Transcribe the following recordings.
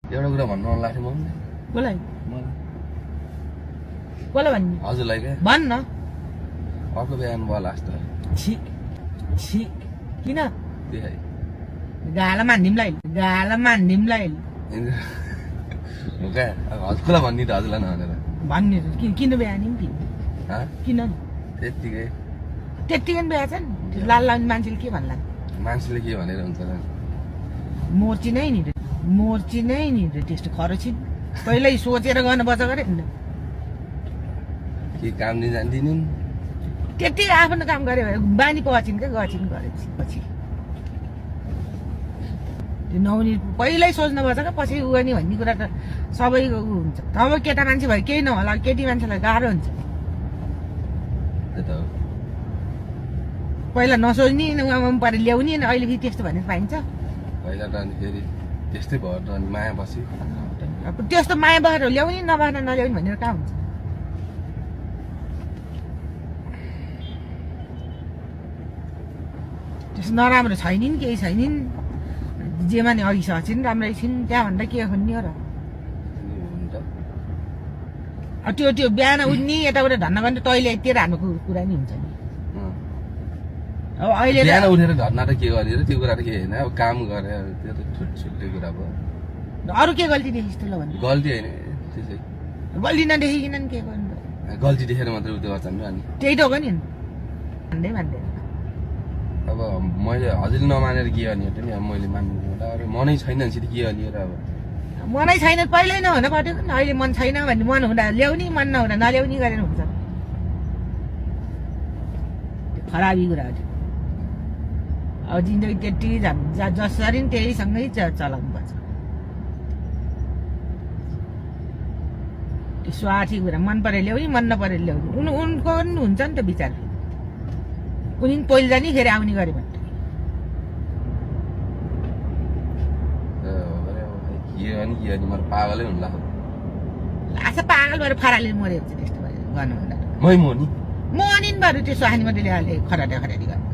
एउटा कुरा भन्नु मन लाग्थ्यो मलाई कसलाई कसलाई भन्ने हजुरलाई क्या भन् न अर्को बिहान भयो लास्ट छि छि किन देखाइ गाला मान्दिमलाई हो क्या हजुरलाई भन्ने त हजुरलाई नभनेर भन्ने किन बिहा नि किन त्यत्तिकै त्यत्तिकै बिहा छ नि लाल लाउने मान्छेले के भन्ला मान्छेले के भनेर हुन्छ र मोर्ची नै नि त्यस्तो खरो छिन् पहिल्यै सोचेर गर्नुपर्छ गरे नि के काम दिन जान्दिनन् त्यति आफ्नो काम गरे भने बानी पछिन् क्या गर्छिन् गरेपछि त्यो नहुने पहिल्यै सोच्नुपर्छ क्या पछि उ गर्ने भन्ने कुरा त सबैको उ हुन्छ अब केटा मान्छे भयो केही नहोला केटी मान्छेलाई गाह्रो हुन्छ त्यो त हो पहिला नसोच्ने उहाँ परेर ल्याउने अहिले फेरि त्यस्तो भनेर पाइन्छ पहिला त अनि फेरि त्यस्तै भयो त अनि माया बस्यो अब त्यस्तो माया बसेर ल्याउने नबसेर नल्याउने भनेर कहाँ हुन्छ त्यस्तो नराम्रो छैनिन् केही छैनिन् जेमा नि अघि सकिन् राम्रै छिन् त्यहाँभन्दा के खोज्ने हो र हुन्छ अब त्यो बिहान उठ्ने यताउता धन्न गर्ने तैँले तेरो हातको कुरा नि हुन्छ नि अब अहिले बिहान उठेर धर्ना त के गर्ने र त्यो कुरा त के होइन अब काम गरे त्यो त छुट्टै कुरा भयो अरू के गल्ती देखिस् त ल भन्नु गल्ती होइन त्यसै गल्ती नदेखिकन नि के गर्नु गल्ती देखेर मात्रै उयो गर्छन् नि अनि त्यही त हो नि भन्दैन अब मैले हजुरले नमानेर के गर्ने त नि अब मैले मान्नु अब मनै छैन भने के गर्ने र अब मनै छैन पहिल्यै नहुन पऱ्यो नि अहिले मन छैन भने मन हुँदा ल्याउने मन नहुँदा नल्याउने गरेर हुन्छ खराबी कुरा हो अब जिन्दगी त्यति जसरी नि त्यहीसँगै चलाउनु पर्छ त्यो स्वार्थी कुरा मन परेर ल्याउने मन नपरेर ल्याउने उनको पनि हुन्छ नि त विचार उनी पहिलो जाने फेरि आउने गरे भने के गर्ने मलाई पागलै हुनु लाग्यो लाग्छ पागल भएर खराले मऱ्यो हुन्छ त्यस्तो गर्नु हुँदा मै म नि मनिन् बरु त्यो सुहानी मात्रै ल्याले खराडी गर्नु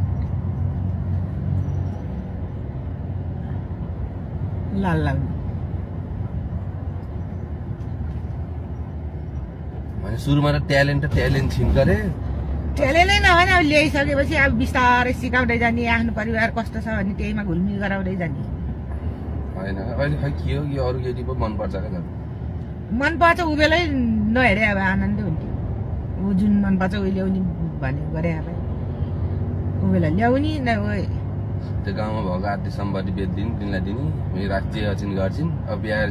लाल लाउने भने सुरुमा त ट्यालेन्ट छिन गरे ट्यालेन्टै नभए अब ल्याइसकेपछि अब बिस्तारै सिकाउँदै जाने आफ्नो परिवार कस्तो छ भने त्यहीमा घुलमिल गराउँदै जाने होइन अहिले खै के हो कि अरू केटी पो मनपर्छ क्या मनपर्छ ऊ बेलै नहेरे अब आनन्दै हुन्थ्यो ऊ जुन मनपर्छ ऊ ल्याउने भने गरे अब ऊ बेला ल्याउने न त्यो गाउँमा भएको आधी सम्पत्ति बेचिदिनु तिमीलाई दिने राष्ट्रिय अचिन गर्छिन् अब बिहा